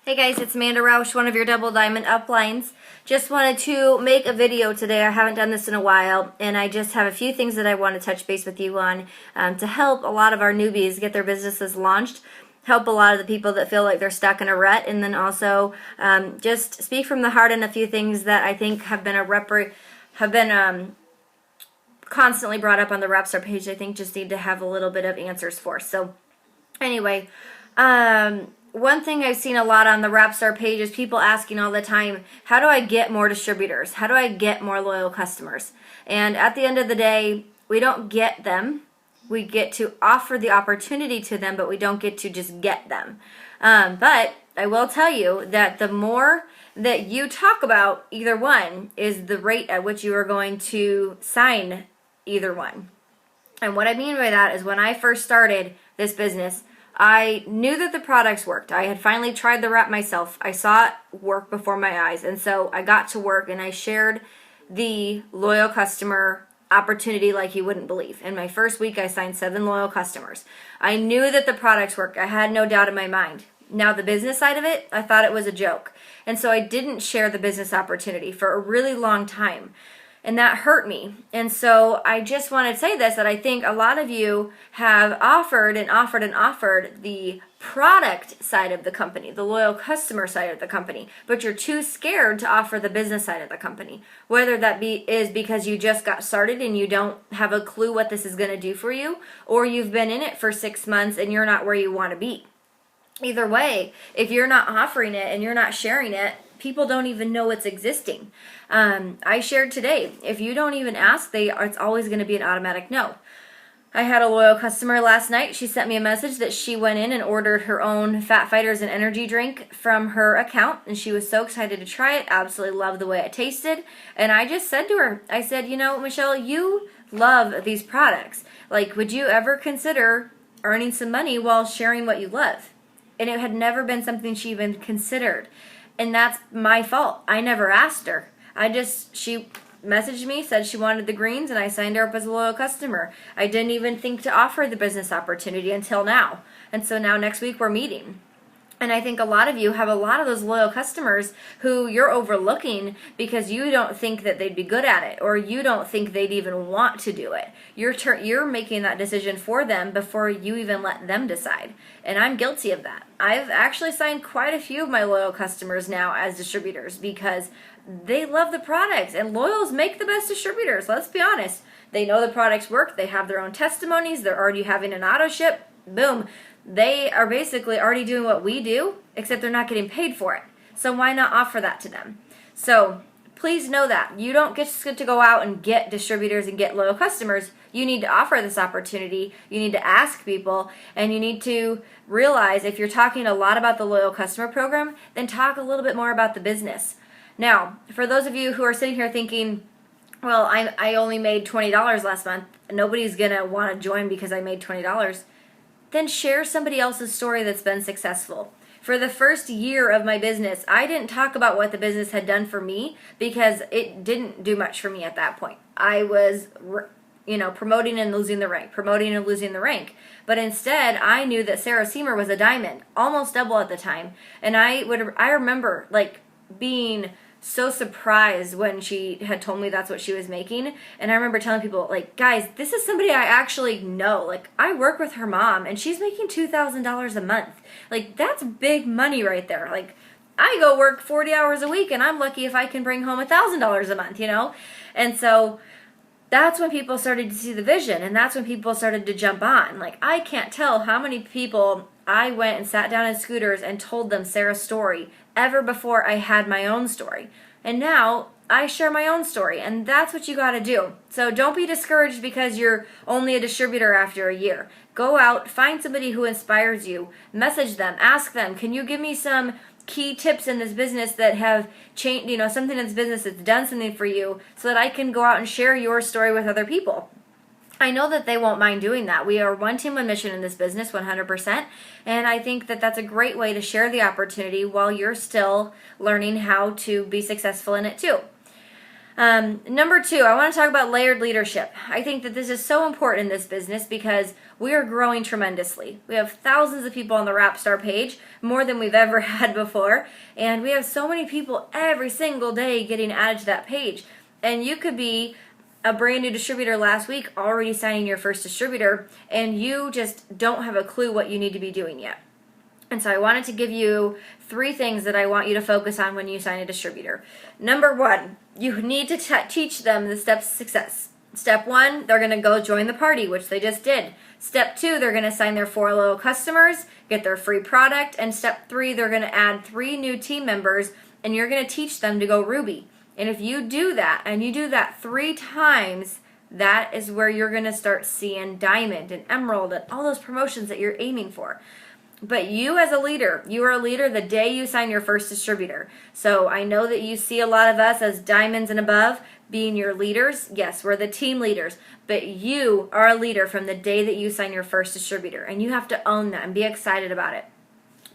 Hey guys, it's Amanda Roush, one of your Double Diamond uplines. Just wanted to make a video today. I haven't done this in a while, and I just have a few things that I want to touch base with you on to help a lot of our newbies get their businesses launched, help a lot of the people that feel like they're stuck in a rut, and then also just speak from the heart on a few things that I think have been constantly brought up on the Rapstar page. I think just need to have a little bit of answers for. So anyway, one thing I've seen a lot on the Rapstar page is people asking all the time, how do I get more distributors? How do I get more loyal customers? And at the end of the day, we don't get them. We get to offer the opportunity to them, but we don't get to just get them. But I will tell you that the more that you talk about either one is the rate at which you are going to sign either one. And what I mean by that is when I first started this business, I knew that the products worked. I had finally tried the wrap myself. I saw it work before my eyes. And so I got to work and I shared the loyal customer opportunity like you wouldn't believe. In my first week, I signed 7 loyal customers. I knew that the products worked. I had no doubt in my mind. Now the business side of it, I thought it was a joke. And so I didn't share the business opportunity for a really long time. And that hurt me. And so I just want to say this, that I think a lot of you have offered the product side of the company, the loyal customer side of the company, but you're too scared to offer the business side of the company. Whether that is because you just got started and you don't have a clue what this is going to do for you, or you've been in it for 6 months and you're not where you want to be. Either way, if you're not offering it and you're not sharing it, people don't even know it's existing. I shared today, if you don't even ask, it's always going to be an automatic no. I had a loyal customer last night. She sent me a message that she went in and ordered her own Fat Fighters and energy drink from her account, and she was so excited to try it, absolutely loved the way it tasted. And I just said to her, I said, you know, Michelle, you love these products. Like, would you ever consider earning some money while sharing what you love? And it had never been something she even considered. And that's my fault. I never asked her. She messaged me, said she wanted the greens, and I signed her up as a loyal customer. I didn't even think to offer the business opportunity until now. And so now next week we're meeting. And I think a lot of you have a lot of those loyal customers who you're overlooking because you don't think that they'd be good at it, or you don't think they'd even want to do it. You're making that decision for them before you even let them decide. And I'm guilty of that. I've actually signed quite a few of my loyal customers now as distributors because they love the products, and loyals make the best distributors. Let's be honest. They know the products work. They have their own testimonies. They're already having an auto ship. Boom. They are basically already doing what we do, except they're not getting paid for it. So why not offer that to them? So please know that. You don't get to go out and get distributors and get loyal customers. You need to offer this opportunity. You need to ask people, and you need to realize if you're talking a lot about the loyal customer program, then talk a little bit more about the business. Now, for those of you who are sitting here thinking, well, I only made $20 last month, nobody's going to want to join because I made $20, then share somebody else's story that's been successful. For the first year of my business, I didn't talk about what the business had done for me because it didn't do much for me at that point. I was, promoting and losing the rank, But instead, I knew that Sarah Seymour was a diamond, almost double at the time. And I remember being so surprised when she had told me that's what she was making. And I remember telling people, guys, this is somebody I actually know. I work with her mom, and she's making $2,000 a month. That's big money right there. I go work 40 hours a week, and I'm lucky if I can bring home $1,000 a month, And so that's when people started to see the vision, and that's when people started to jump on. I can't tell how many people I went and sat down in scooters and told them Sarah's story ever before I had my own story. And now I share my own story, and that's what you got to do. So don't be discouraged because you're only a distributor after a year. Go out, find somebody who inspires you, message them, ask them, can you give me some key tips in this business that have changed, something in this business that's done something for you so that I can go out and share your story with other people. I know that they won't mind doing that. We are one team, one mission in this business, 100%. And I think that that's a great way to share the opportunity while you're still learning how to be successful in it too. Number 2, I want to talk about layered leadership. I think that this is so important in this business because we are growing tremendously. We have thousands of people on the Rapstar page, more than we've ever had before, and we have so many people every single day getting added to that page. And you could be a brand new distributor last week already signing your first distributor, and you just don't have a clue what you need to be doing yet. And so I wanted to give you 3 things that I want you to focus on when you sign a distributor. Number 1, you need to teach them the steps to success. Step 1, they're going to go join the party, which they just did. Step 2, they're going to sign their 4 loyal customers, get their free product. And step 3, they're going to add 3 new team members, and you're going to teach them to go Ruby. And if you do that, and you do that 3 times, that is where you're going to start seeing Diamond and Emerald and all those promotions that you're aiming for. But you as a leader, you are a leader the day you sign your first distributor. So I know that you see a lot of us as diamonds and above being your leaders. Yes, we're the team leaders. But you are a leader from the day that you sign your first distributor. And you have to own that and be excited about it.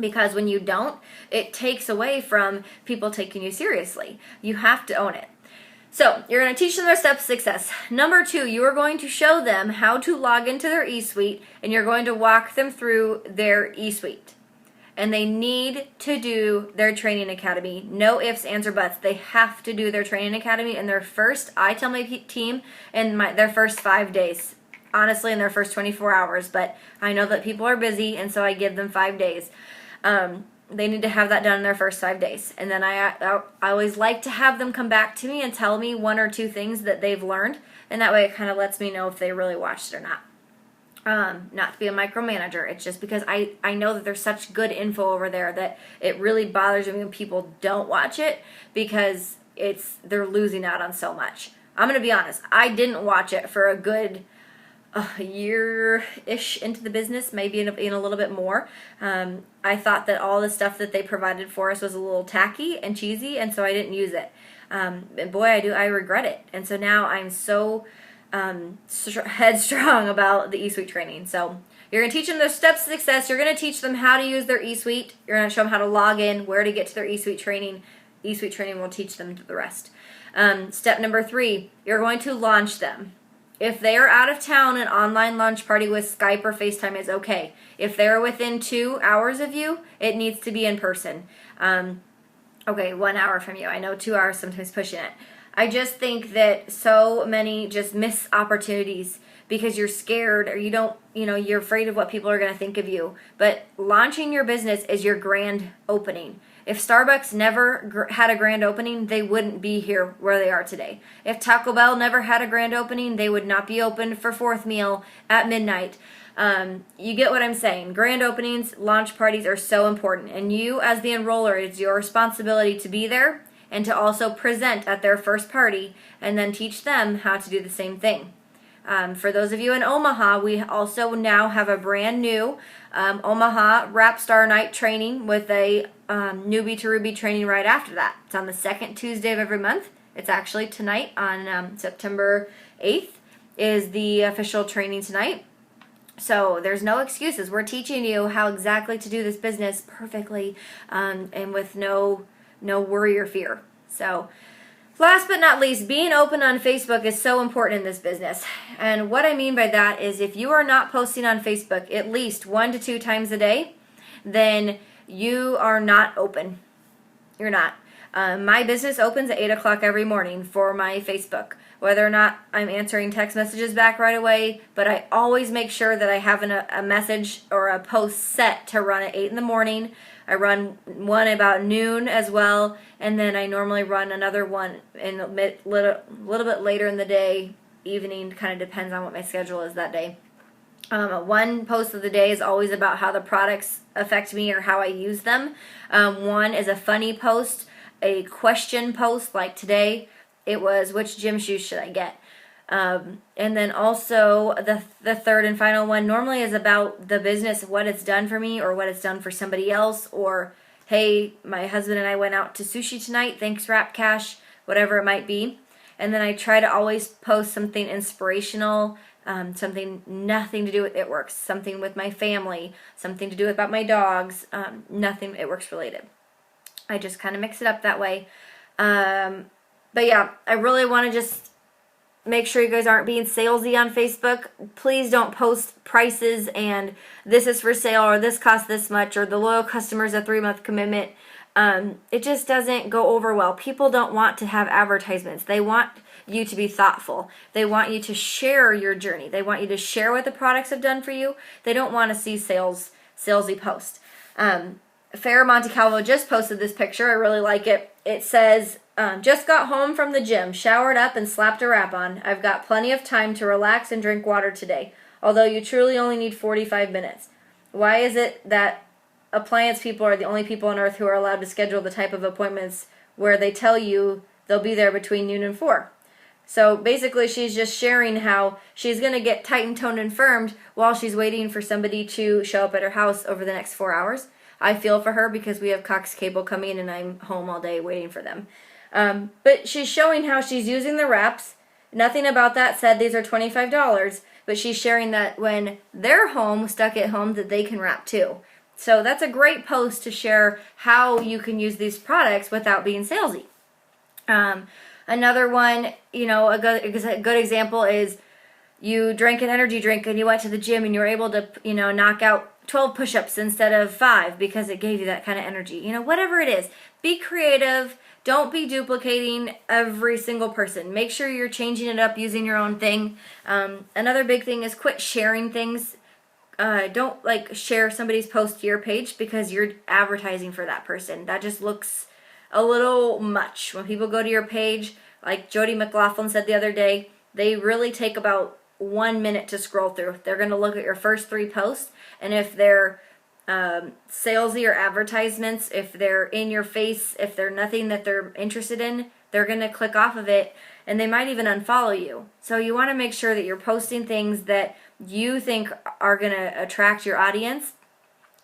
Because when you don't, it takes away from people taking you seriously. You have to own it. So you're going to teach them their steps to success. Number 2, you are going to show them how to log into their eSuite, and you're going to walk them through their eSuite. And they need to do their training academy. No ifs, ands, or buts. They have to do their training academy in their first, I tell my team, in their first 5 days. Honestly, in their first 24 hours. But I know that people are busy, and so I give them 5 days. They need to have that done in their first 5 days. And then I always like to have them come back to me and tell me 1 or 2 things that they've learned. And that way it kind of lets me know if they really watched it or not. Not to be a micromanager. It's just because I know that there's such good info over there that it really bothers me when people don't watch it because they're losing out on so much. I'm going to be honest. I didn't watch it for a good a year-ish into the business, maybe in a little bit more. I thought that all the stuff that they provided for us was a little tacky and cheesy, and so I didn't use it. And boy, I regret it. And so now I'm so headstrong about the eSuite training. So you're going to teach them their steps to success. You're going to teach them how to use their eSuite. You're going to show them how to log in, where to get to their eSuite training. eSuite training will teach them the rest. Step number 3, you're going to launch them. If they are out of town, an online launch party with Skype or FaceTime is okay. If they're within 2 hours of you, it needs to be in person. Okay, 1 hour from you. I know 2 hours sometimes pushing it. I just think that so many just miss opportunities because you're scared or you're afraid of what people are going to think of you. But launching your business is your grand opening. If Starbucks never had a grand opening, they wouldn't be here where they are today. If Taco Bell never had a grand opening, they would not be open for 4th meal at midnight. You get what I'm saying. Grand openings, launch parties are so important. And you, as the enroller, it's your responsibility to be there and to also present at their first party and then teach them how to do the same thing. For those of you in Omaha, we also now have a brand new Omaha Rapstar Night training with a newbie to Ruby training right after that. It's on the 2nd Tuesday of every month. It's actually tonight on September 8th is the official training tonight. So there's no excuses. We're teaching you how exactly to do this business perfectly and with no worry or fear. So last but not least, being open on Facebook is so important in this business. And what I mean by that is if you are not posting on Facebook at least 1 to 2 times a day, then you are not open. You're not. My business opens at 8 o'clock every morning for my Facebook. Whether or not I'm answering text messages back right away, but I always make sure that I have a message or a post set to run at 8 in the morning. I run one about noon as well, and then I normally run another one in a little bit later in the day, evening, kind of depends on what my schedule is that day. One post of the day is always about how the products affect me or how I use them. One is a funny post, a question post like today. It was, which gym shoes should I get? And then also the third and final one normally is about the business, what it's done for me or what it's done for somebody else, or hey, my husband and I went out to sushi tonight, thanks Rap Cash, whatever it might be. And then I try to always post something inspirational, something nothing to do with It Works, something with my family, something to do about my dogs, nothing It Works related. I just kind of mix it up that way. But yeah, I really want to just make sure you guys aren't being salesy on Facebook. Please don't post prices and this is for sale or this costs this much or the loyal customer's a 3-month commitment. It just doesn't go over well. People don't want to have advertisements. They want you to be thoughtful. They want you to share your journey. They want you to share what the products have done for you. They don't want to see salesy posts. Farrah Monte Calvo just posted this picture. I really like it. It says, just got home from the gym, showered up and slapped a wrap on. I've got plenty of time to relax and drink water today, although you truly only need 45 minutes. Why is it that appliance people are the only people on earth who are allowed to schedule the type of appointments where they tell you they'll be there between noon and 4? So basically she's just sharing how she's going to get tight and toned and firmed while she's waiting for somebody to show up at her house over the next 4 hours. I feel for her because we have Cox Cable coming and I'm home all day waiting for them. But she's showing how she's using the wraps. Nothing about that said these are $25, but she's sharing that when they're home, stuck at home, that they can wrap too. So that's a great post to share how you can use these products without being salesy. Another one, a good example is you drank an energy drink and you went to the gym and you were able to, knock out 12 push-ups instead of 5 because it gave you that kind of energy. Whatever it is, be creative. Don't be duplicating every single person. Make sure you're changing it up, using your own thing. Another big thing is quit sharing things. Don't share somebody's post to your page because you're advertising for that person. That just looks a little much. When people go to your page, like Jody McLaughlin said the other day, they really take about 1 minute to scroll through. They're going to look at your first 3 posts, and if they're salesy or advertisements, if they're in your face, if they're nothing that they're interested in, they're going to click off of it, and they might even unfollow you. So you want to make sure that you're posting things that you think are going to attract your audience,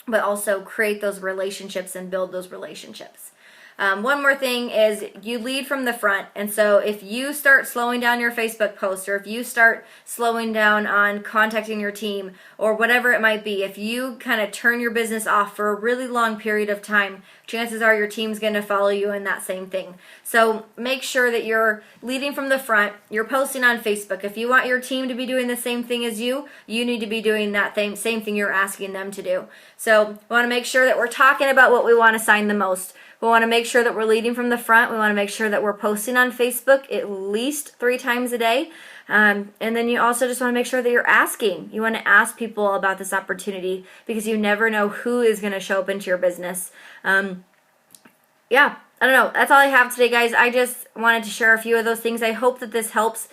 but also create those relationships and build those relationships. One more thing is you lead from the front. And so if you start slowing down your Facebook posts, or if you start slowing down on contacting your team or whatever it might be, if you kind of turn your business off for a really long period of time, chances are your team's going to follow you in that same thing. So make sure that you're leading from the front. You're posting on Facebook. If you want your team to be doing the same thing as you need to be doing that same thing you're asking them to do. So we want to make sure that we're talking about what we want to sign the most. We want to make sure that we're leading from the front. We want to make sure that we're posting on Facebook at least 3 times a day. And then you also just want to make sure that you're asking. You want to ask people about this opportunity because you never know who is going to show up into your business. Yeah, I don't know. That's all I have today, guys. I just wanted to share a few of those things. I hope that this helps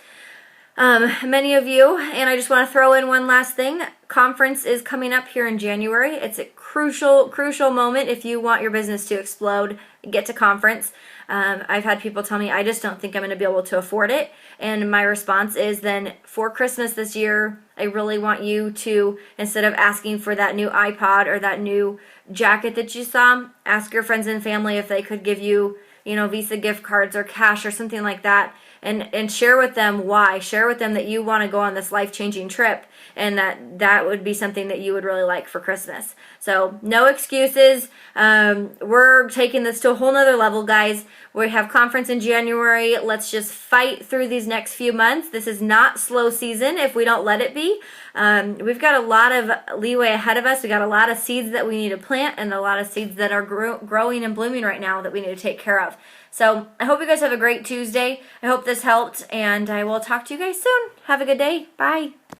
many of you. And I just want to throw in one last thing. Conference is coming up here in January. It's a crucial moment if you want your business to explode. Get to conference. I've had people tell me, I just don't think I'm going to be able to afford it. And my response is then for Christmas this year, I really want you to, instead of asking for that new iPod or that new jacket that you saw, ask your friends and family if they could give you, Visa gift cards or cash or something like that. And share with them why. Share with them that you want to go on this life-changing trip and that would be something that you would really like for Christmas. So no excuses. We're taking this to a whole nother level, guys. We have conference in January. Let's just fight through these next few months. This is not slow season if we don't let it be. We've got a lot of leeway ahead of us. We got a lot of seeds that we need to plant and a lot of seeds that are growing and blooming right now that we need to take care of. So I hope you guys have a great Tuesday. I hope this helped, and I will talk to you guys soon. Have a good day. Bye.